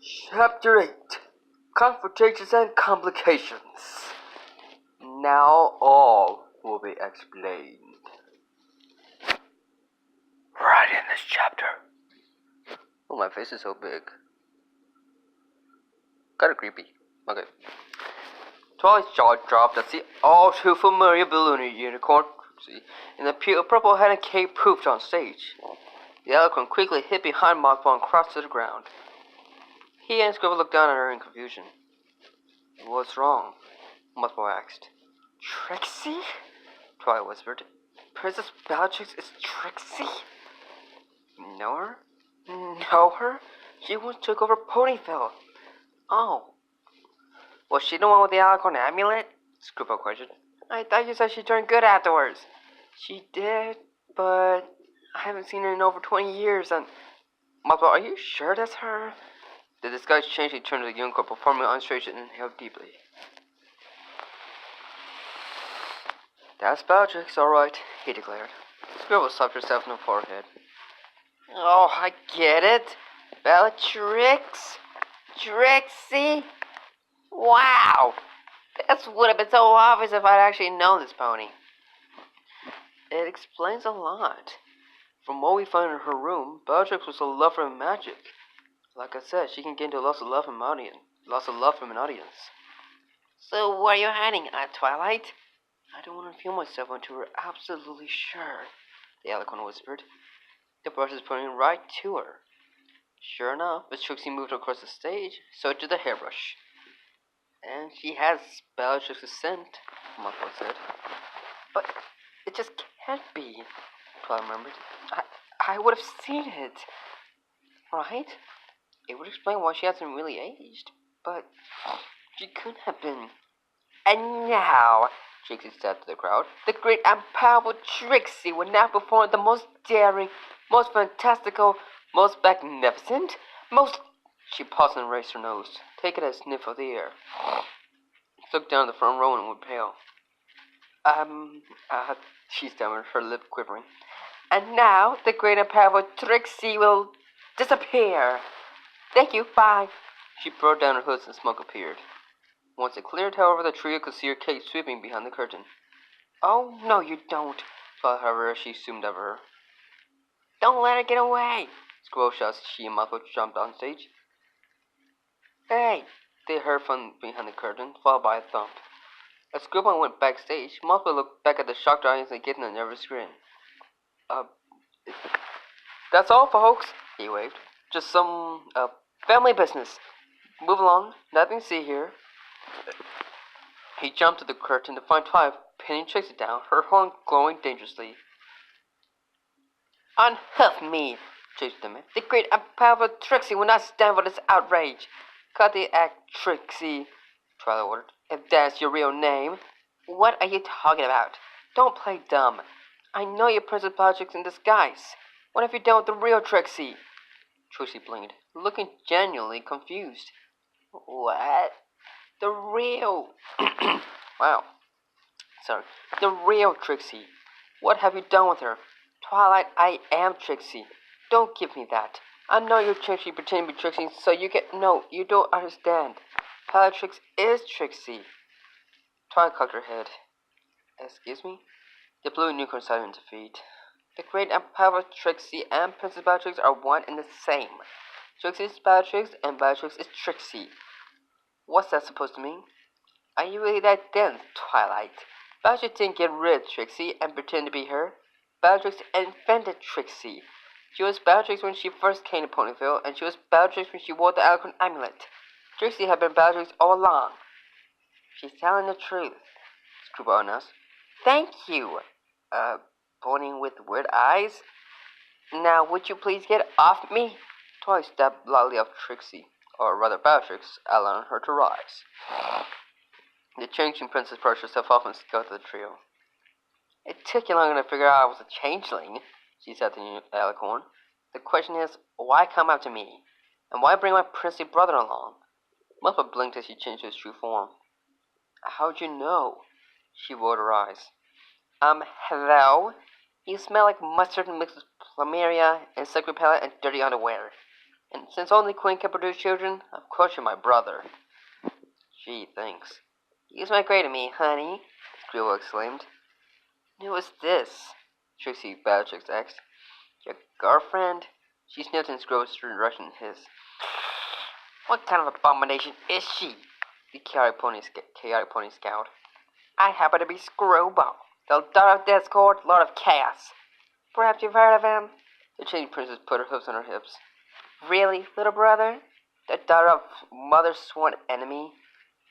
Chapter 8 Confrontations and Complications. Now all will be explained. Right in this chapter. Oh, my face is so big. Kinda creepy. Okay. Twilight's jaw dropped as the all too familiar balloon unicorn in the purple hat and cape poofed on stage. The alicorn quickly hid behind Mothball and crossed to the ground. He and Scribble looked down at her in confusion. What's wrong? Mothball asked. Trixie? Twilight whispered. Princess Bellatrix is Trixie? Know her? Know her? She once took over Ponyville. Oh. Was she the one with the alicorn amulet? Scribble questioned. I thought you said she turned good afterwards. She did, but I haven't seen her in over 20 years and... Mothball, are you sure that's her? The disguise changed. He turned to the unicorn, performing on stage and inhaled deeply. That's Bellatrix, all right, he declared. Scribble slapped herself in the forehead. Oh, I get it. Bellatrix? Trixie? Wow! This would have been so obvious if I'd actually known this pony. It explains a lot. From what we find in her room, Bellatrix was a lover of magic. Like I said, she can get into lots of love from an audience. So what are you hiding, Twilight? I don't want to feel myself until we're absolutely sure, the alicorn whispered. The brush is pointing right to her. Sure enough, as Trixie moved across the stage, so did the hairbrush. And she has Bellatrix's scent, Muffle said. But it just can't be, Twilight murmured. I would have seen it, right? It would explain why she hasn't really aged, but she couldn't have been. And now, Trixie said to the crowd, the great and powerful Trixie will now perform the most daring, most fantastical, most magnificent, most... She paused and raised her nose, taking a sniff of the air. Looked down the front row and went pale. She stammered, her lip quivering. And now, the great and powerful Trixie will disappear. Thank you, bye. She brought down her hood and smoke appeared. Once it cleared, however, the trio could see her cape sweeping behind the curtain. Oh, no, you don't, thought, however, as she zoomed over her. Don't let her get away, Squirrel shouted as she and Muffle jumped on stage. Hey, they heard from behind the curtain, followed by a thump. As Scribble went backstage, Muffle looked back at the shocked audience and gave them a nervous grin. That's all, folks, he waved. Just some, family business. Move along, nothing to see here. He jumped to the curtain to find Twilight pinning Trixie down, her horn glowing dangerously. Unhoof me, Trixie demanded. The great and powerful Trixie will not stand for this outrage. Cut the act, Trixie, Twilight ordered. If that's your real name. What are you talking about? Don't play dumb. I know you're Princess Bellatrix in disguise. What have you done with the real Trixie? Trixie blinked, looking genuinely confused. What? The real... Wow. Sorry. The real Trixie. What have you done with her? Twilight, I am Trixie. Don't give me that. I know you're Trixie pretending to be Trixie, so you get... No, you don't understand. Bellatrix is Trixie. Twilight cocked her head. Excuse me? The blue unicorn sighed in defeat. The great and powerful Trixie and Princess Bellatrix are one and the same. Trixie is Bellatrix and Bellatrix is Trixie. What's that supposed to mean? Are you really that dense, Twilight? Bellatrix didn't get rid of Trixie and pretend to be her. Bellatrix invented Trixie. She was Bellatrix when she first came to Ponyville, and she was Bellatrix when she wore the alicorn amulet. Trixie had been Bellatrix all along. She's telling the truth, Screwball announced. Thank you, pointing with weird eyes. Now, would you please get off me? Twilight stepped lightly off Trixie, or rather Bellatrix, allowing her to rise. The changing princess brushed herself off and scowled at the trio. It took you longer to figure out I was a changeling, she said to the alicorn. The question is, why come after me? And why bring my princely brother along? Muffet blinked as she changed to his true form. How'd you know? She rolled her eyes. Hello? You smell like mustard mixed with plumeria, insect repellent, and dirty underwear. And since only Queen can produce children, of course you're my brother. Gee, thanks. Use my grade to me, honey, Scribble exclaimed. Who was this? Trixie Beatrix asked. Your girlfriend? She sniffed in Scribble's direction his. What kind of abomination is she? The chaotic pony scowled. I happen to be Screwball, the daughter of Discord, Lord of Chaos. Perhaps you've heard of him? The chain princess put her hooves on her hips. Really, little brother? The daughter of Mother's sworn enemy?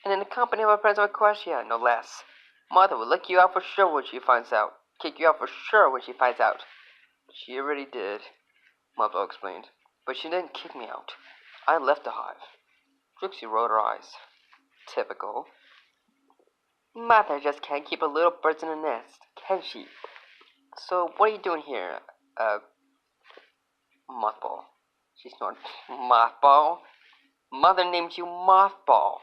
And in the company of a prince of Equestria, no less. Mother will look you out for sure when she finds out. Kick you out for sure when she finds out. She already did, Mother explained. But she didn't kick me out. I left the hive. Trixie rolled her eyes. Typical. Mother just can't keep a little bird in a nest, can she? So what are you doing here, Mothball? She snorted. Mothball? Mother named you Mothball.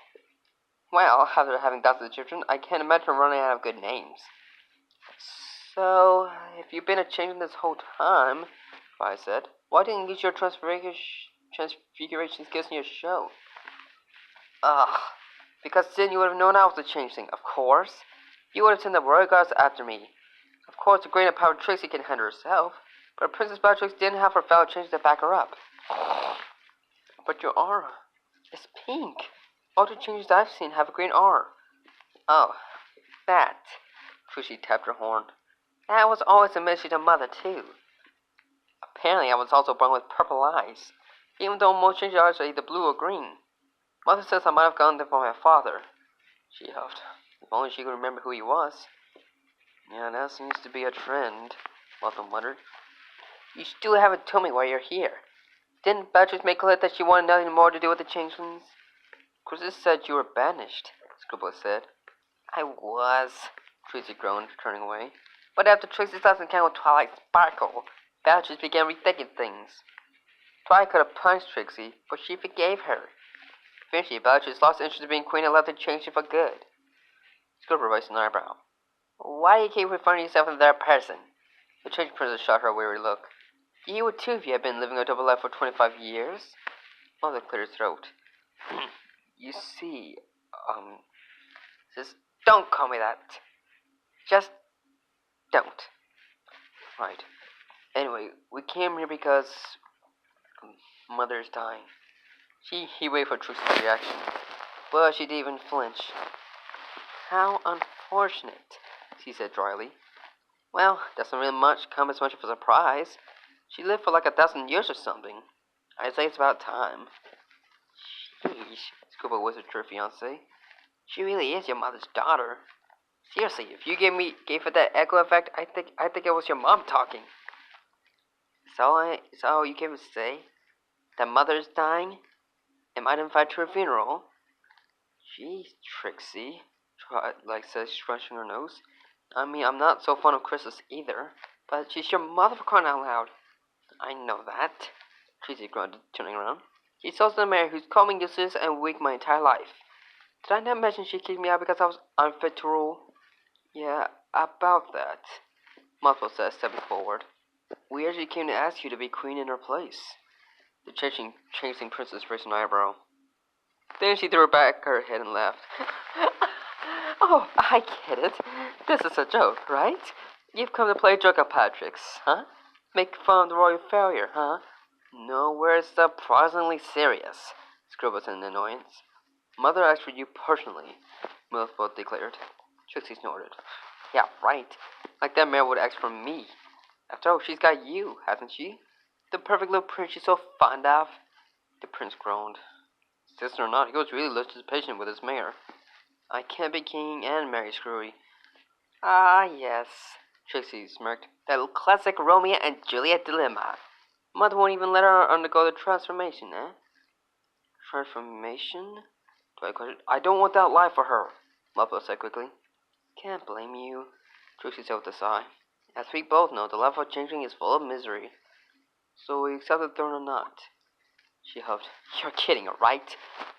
Well, after having dozens of children, I can't imagine running out of good names. So, if you've been a changeling this whole time, I said, why didn't you use your transfiguration skills in your show? Because then you would have known I was a changeling, of course. You would have sent the royal guards after me. Of course, the great and powerful Trixie can handle herself, but Princess Beatrix didn't have her fellow changelings to back her up. But your aura is pink. All the changelings I've seen have a green aura. Oh, that. Trixie tapped her horn. That was always a mystery to Mother, too. Apparently, I was also born with purple eyes, even though most changelings eyes are either blue or green. Mother says I might have gotten them from my father. She huffed. If only she could remember who he was. Yeah, that seems to be a trend, Mother muttered. You still haven't told me why you're here. Didn't Beatrix make clear that she wanted nothing more to do with the changelings? Chrysis said you were banished, Scribble said. I was, Trixie groaned, turning away. But after Trixie's last encounter with Twilight Sparkle, Beatrix began rethinking things. Twilight could have punished Trixie, but she forgave her. Eventually, Beatrix lost interest in being queen and left the changeling for good. Scribble raised an eyebrow. Why do you keep referring to yourself in third person? The change princess shot her a weary look. You would too if you had been living a double life for 25 years. Mother cleared her throat. You see, just don't call me that. Just don't. Right. Anyway, we came here because Mother's dying. He waited for Trixie's reaction, but she didn't even flinch. How unfortunate, she said dryly. Well, doesn't really come as much of a surprise. She lived for like 1,000 years or something. I'd say it's about time. Sheesh, Scribble whispered to her fiancé. She really is your mother's daughter. Seriously, if you gave her that echo effect, I think it was your mom talking. Is that all you came to say? That Mother's dying? Am I invited to her funeral? Jeez, Trixie, says, scrunching her nose. I mean, I'm not so fond of Chrysis either, but she's your mother for crying out loud. I know that, Trixie grunted, turning around. She's also the mayor who's called me useless and weak my entire life. Did I not mention she kicked me out because I was unfit to rule? Yeah, about that, Muffle said, stepping forward. We actually came to ask you to be queen in her place. The changeling princess raised an eyebrow. Then she threw back her head and laughed. Oh, I get it. This is a joke, right? You've come to play joke on Patrick's, huh? Make fun of the royal failure, huh? No, we're surprisingly serious, Scribble said in annoyance. Mother asked for you personally, Millfoot declared. Trixie snorted. Yeah, right. Like that mare would ask for me. After all, she's got you, hasn't she? The perfect little prince she's so fond of. The prince groaned. Sister or not, he was really losing patience with his mare. I can't be king and marry Screwy. Ah, yes, Trixie smirked. That classic Romeo and Juliet dilemma. Mother won't even let her undergo the transformation, eh? Transformation? I don't want that life for her, Muffler said quickly. Can't blame you, Trixie said with a sigh. As we both know, the life of changing is full of misery. So we accept the throne or not? She huffed. You're kidding, right?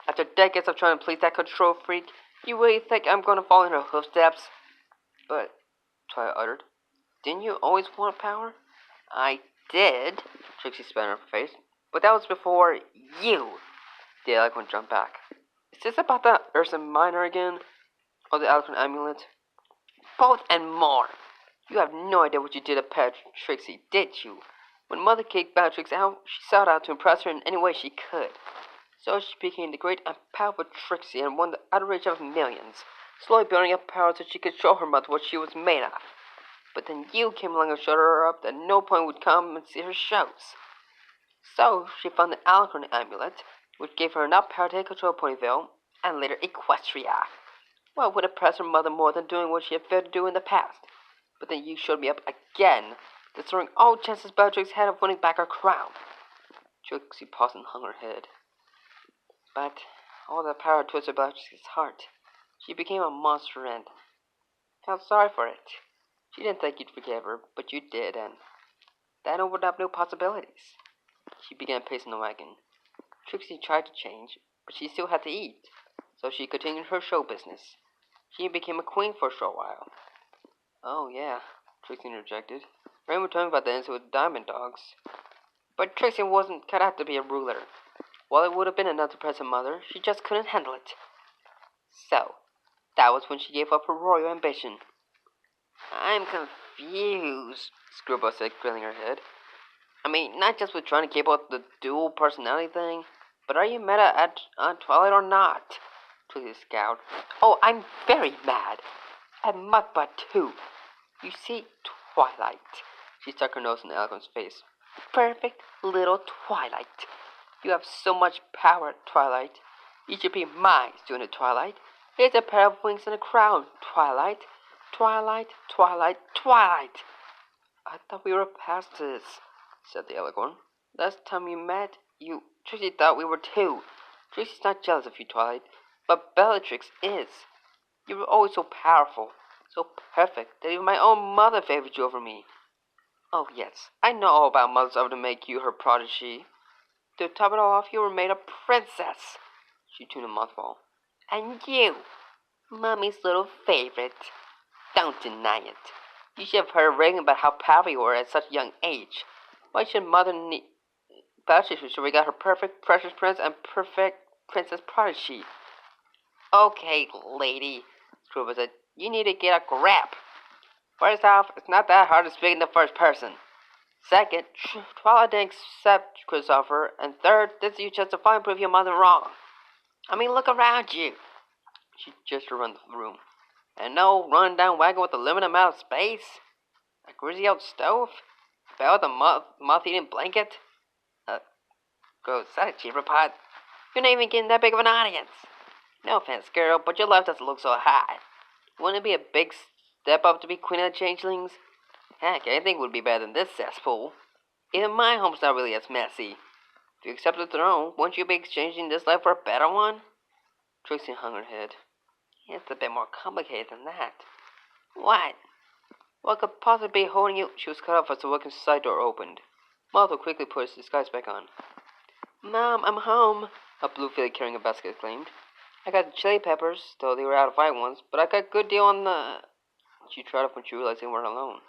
After decades of trying to please that control freak, you really think I'm going to fall in her footsteps? But, Twilight uttered, didn't you always want power? I did, Trixie spat in her face. But that was before you. The eloquent jumped back. Is this about the Ursa Minor again? Or the eloquent amulet? Both and more. You have no idea what you did to Trixie, did you? When Mother kicked Bellatrix out, she sought out to impress her in any way she could. So she became the great and powerful Trixie and won the adoration of millions, slowly building up power so she could show her mother what she was made of. But then you came along and showed her up that no point would come and see her shows. So she found the Alcorn amulet, which gave her enough power to take control of Ponyville, and later Equestria. What would impress her mother more than doing what she had failed to do in the past? But then you showed me up again, destroying all chances Bellatrix had of winning back her crown. Trixie paused and hung her head. But all that power twisted Bellatrix's heart. She became a monster and felt sorry for it. She didn't think you'd forgive her, but you did, and that opened up new possibilities. She began pacing the wagon. Trixie tried to change, but she still had to eat, so she continued her show business. She became a queen for a short while. Oh, yeah, Trixie interjected. Raymond told me about the incident with Diamond Dogs. But Trixie wasn't cut out to be a ruler. While it would have been enough to impress her mother, she just couldn't handle it. So, that was when she gave up her royal ambition. I'm confused, Screwball said, grilling her head. I mean, not just with trying to keep up the dual personality thing, but are you mad at Twilight or not? Trixie scowled. Oh, I'm very mad. At Mudbutt, too. You see, Twilight. She stuck her nose in Eloquent's face. Perfect little Twilight. You have so much power, Twilight. You should be my student, Twilight. Here's a pair of wings and a crown, Twilight. Twilight, Twilight, Twilight. I thought we were past this, said the Eloquent. Last time we met, Trixie thought we were too. Trixie's not jealous of you, Twilight, but Bellatrix is. You were always so powerful, so perfect, that even my own mother favored you over me. Oh, yes, I know all about Mother's effort to make you her protege. To top it all off, you were made a princess. She tuned a mothball. And you, Mommy's little favorite. Don't deny it. You should have heard raving about how powerful you were at such a young age. Why should Mother need Bellatrix should regard her perfect, precious prince and perfect princess prodigy? Okay, lady, Scrooge said, you need to get a grip. First off, it's not that hard to speak in the first person. Second, Twilight didn't accept Christopher. And third, this is you justify and prove your mother wrong. I mean, look around you. She gestured around the room. And no run-down wagon with a limited amount of space? A greasy old stove? A bed with a moth-eating blanket? Gross, is that a cheaper pot? You're not even getting that big of an audience. No offense, girl, but your life doesn't look so high. Wouldn't it be a big step up to be queen of the changelings? Heck, anything would be better than this cesspool. Even my home's not really as messy. If you accept the throne, won't you be exchanging this life for a better one? Trixie hung her head. It's a bit more complicated than that. What? What could possibly be holding you? She was cut off as the working side door opened. Martha quickly put his disguise back on. Mom, I'm home, a blue filly carrying a basket exclaimed. I got the chili peppers, though they were out of white ones, but I got a good deal on the... She tried off when she realized they weren't alone.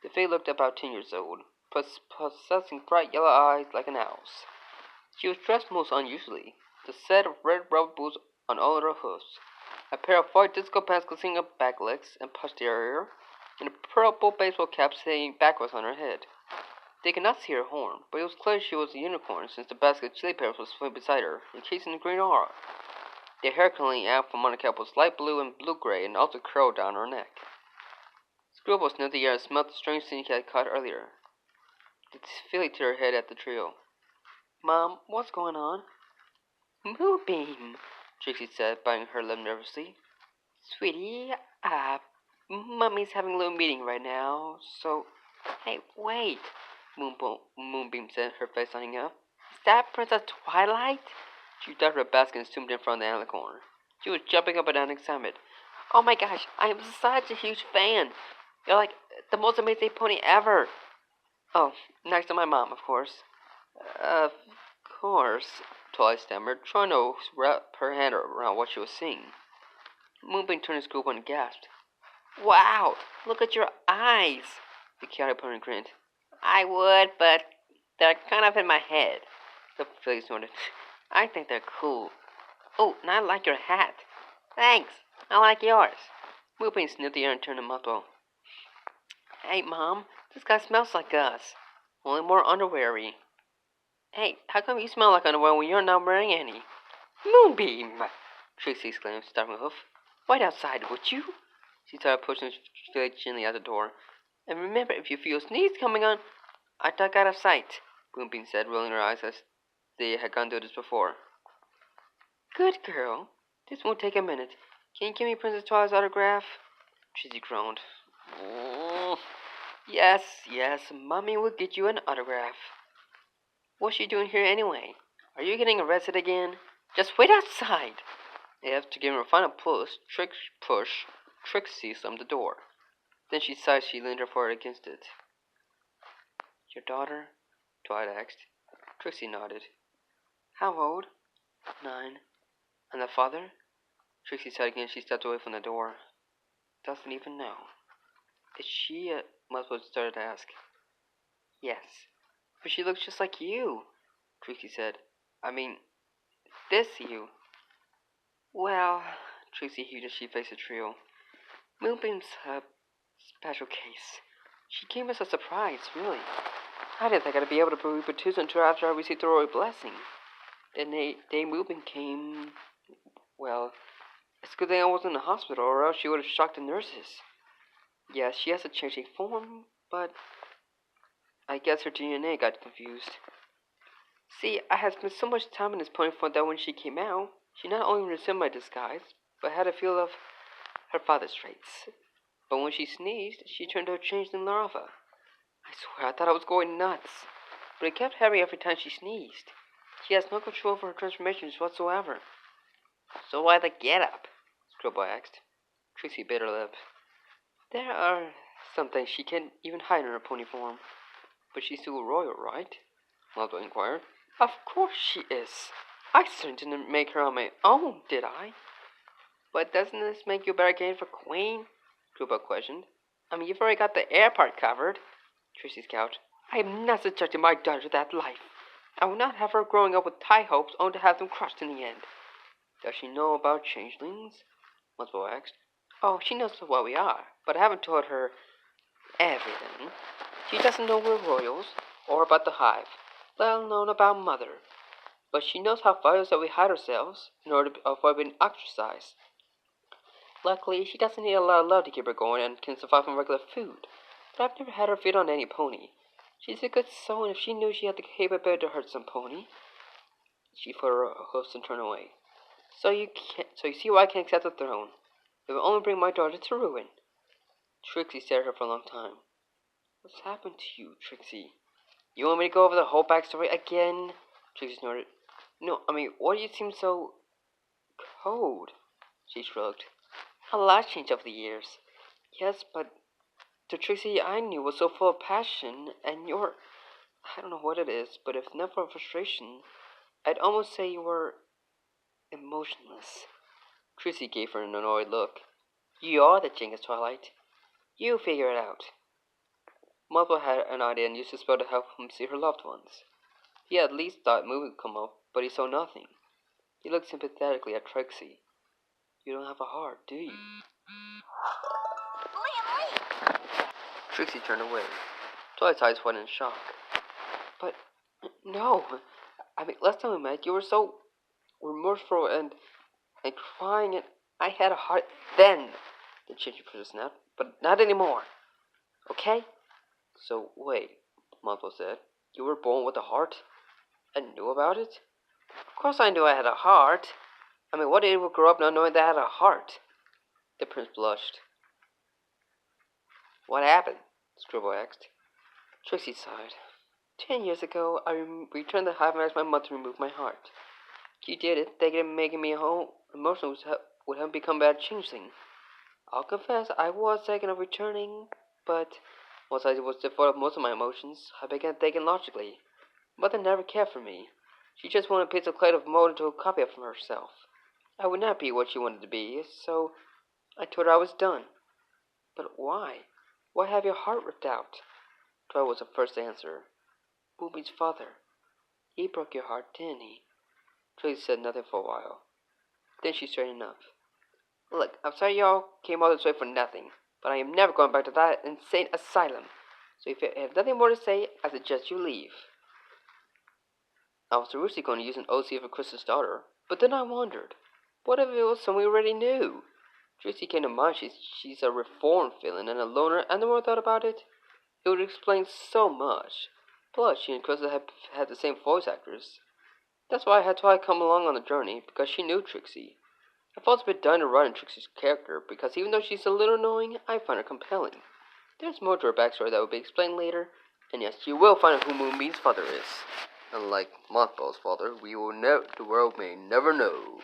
The filly looked about 10 years old, possessing bright yellow eyes like an owl's. She was dressed most unusually, the set of red rubber boots on all her hoofs, a pair of white disco pants concealing her back legs and posterior, and a purple baseball cap sitting backwards on her head. They could not see her horn, but it was clear she was a unicorn since the basket of chili peppers was swimming beside her, encased in a green aura. The hair curling out from under the cap was light blue and blue-gray and also curled down her neck. Screwball sniffed the air and smelled the strange thing he had caught earlier. The filly tipped her head at the trio. Mom, what's going on? Moonbeam, Trixie said, biting her lip nervously. Sweetie, Mummy's having a little meeting right now, so... Hey, wait, Moonbeam said, her face lighting up. Is that Princess Twilight? She darted her basket and zoomed in front of the alley corner. She was jumping up and down in excitement. Oh my gosh, I am such a huge fan. You're like the most amazing pony ever. Oh, next to my mom, of course. Of course, Twilight stammered, trying to wrap her hand around what she was seeing. Moonbeam turned his group and gasped. Wow, look at your eyes, the chaotic pony grinned. I would, but they're kind of in my head. The Felix snorted. I think they're cool. Oh, and I like your hat. Thanks. I like yours. Moonbeam sniffed the air and turned to Muffle. Hey, Mom, this guy smells like us. Only more underweary. Hey, how come you smell like underwear when you're not wearing any? Moonbeam! Trixie exclaimed, stopping a hoof. Wait outside, would you? She started pushing Felix gently out the door. And remember, if you feel a sneeze coming on, I duck out of sight, Moonbeam said, rolling her eyes as they had gone through this before. Good girl. This won't take a minute. Can you give me Princess Twilight's autograph? Trixie groaned. Oh, yes, Mommy will get you an autograph. What's she doing here anyway? Are you getting arrested again? Just wait outside. After giving her a final push, Trixie slammed the door. Then she sighed. She leaned her forehead against it. Your daughter? Twilight asked. Trixie nodded. How old? 9. And the father? Trixie sighed again. She stepped away from the door. Doesn't even know. Is she Muswell started to ask. Yes. But she looks just like you, Trixie said. I mean, this you. Well, Trixie heaved as she faced the trio. Moonbeam's a special case. She came as a surprise, really. I didn't think I'd be able to reproduce until after I received the royal blessing. And day Moonbeam came. Well, it's a good thing I wasn't in the hospital, or else she would have shocked the nurses. Yes, she has a changing form, but I guess her DNA got confused. See, I had spent so much time in this pony farm that when she came out, she not only resembled my disguise, but had a feel of her father's traits. But when she sneezed, she turned to a changeling larva. I swear, I thought I was going nuts. But it kept happening every time she sneezed. She has no control over her transformations whatsoever. So why the get-up? Scrubboy asked. Trixie bit her lip. There are some things she can't even hide in her pony form. But she's still royal, right? Maldo inquired. Of course she is. I certainly didn't make her on my own, did I? But doesn't this make you a better candidate for queen? Screwball questioned. I mean, you've already got the air part covered. Trixie scowled. I am not subjecting my daughter to that life. I will not have her growing up with high hopes only to have them crushed in the end. Does she know about changelings? Muswell asked. Oh, she knows what we are, but I haven't told her everything. She doesn't know we're royals, or about the hive, let alone about Mother. But she knows how vital it is that we hide ourselves in order to avoid being ostracized. Luckily, she doesn't need a lot of love to keep her going and can survive on regular food. But I've never had her feed on any pony. She's a good soul, and if she knew she had the capability to hurt some pony, she put her hoofs and turned away. So you see why I can't accept the throne. It will only bring my daughter to ruin. Trixie stared at her for a long time. What's happened to you, Trixie? You want me to go over the whole backstory again? Trixie snorted. No, I mean, why do you seem so cold? She shrugged. A lot changed over the years. Yes, but the Trixie I knew was so full of passion, and you're... I don't know what it is, but if not for frustration, I'd almost say you were emotionless. Trixie gave her an annoyed look. You're the genius, Twilight. You figure it out. Muffle had an idea and used the spell to help him see her loved ones. He at least thought movie would come up, but he saw nothing. He looked sympathetically at Trixie. You don't have a heart, do you? Trixie turned away. Twilight's eyes went in shock. But, no. I mean, last time we met, you were so remorseful and crying, and I had a heart then. The ginger princess snapped. But not anymore. Okay? So, wait, Muffle said. You were born with a heart? And knew about it? Of course I knew I had a heart. I mean, what idiot would grow up not knowing that I had a heart? The prince blushed. What happened? Scribble asked. Trixie sighed. 10 years ago, I returned the hive and asked my mother to remove my heart. She did it, thinking of making me emotional would help become a bad changeling. I'll confess, I was thinking of returning, but once I was devoid of most of my emotions, I began thinking logically. Mother never cared for me. She just wanted a piece of clay to mold into a copy of herself. I would not be what she wanted to be, so I told her I was done. But why? Why have your heart ripped out? Troy was the first to answer. Booby's father. He broke your heart, didn't he? Trixie said nothing for a while. Then she straightened up. Look, I'm sorry y'all came all this way for nothing, but I am never going back to that insane asylum. So if you have nothing more to say, I suggest you leave. I was originally going to use an OC for Chris's daughter, but then I wondered, what if it was someone we already knew? Trixie came to mind. She's a reformed villain and a loner, and the more I thought about it, it would explain so much. Plus, she and Chris had the same voice actors. That's why I had Twilight come along on the journey, because she knew Trixie. I felt a bit done to run in Trixie's character, because even though she's a little annoying, I find her compelling. There's more to her backstory that will be explained later, and yes, you will find out who Moonbeam's father is. Unlike Mothball's father, the world may never know.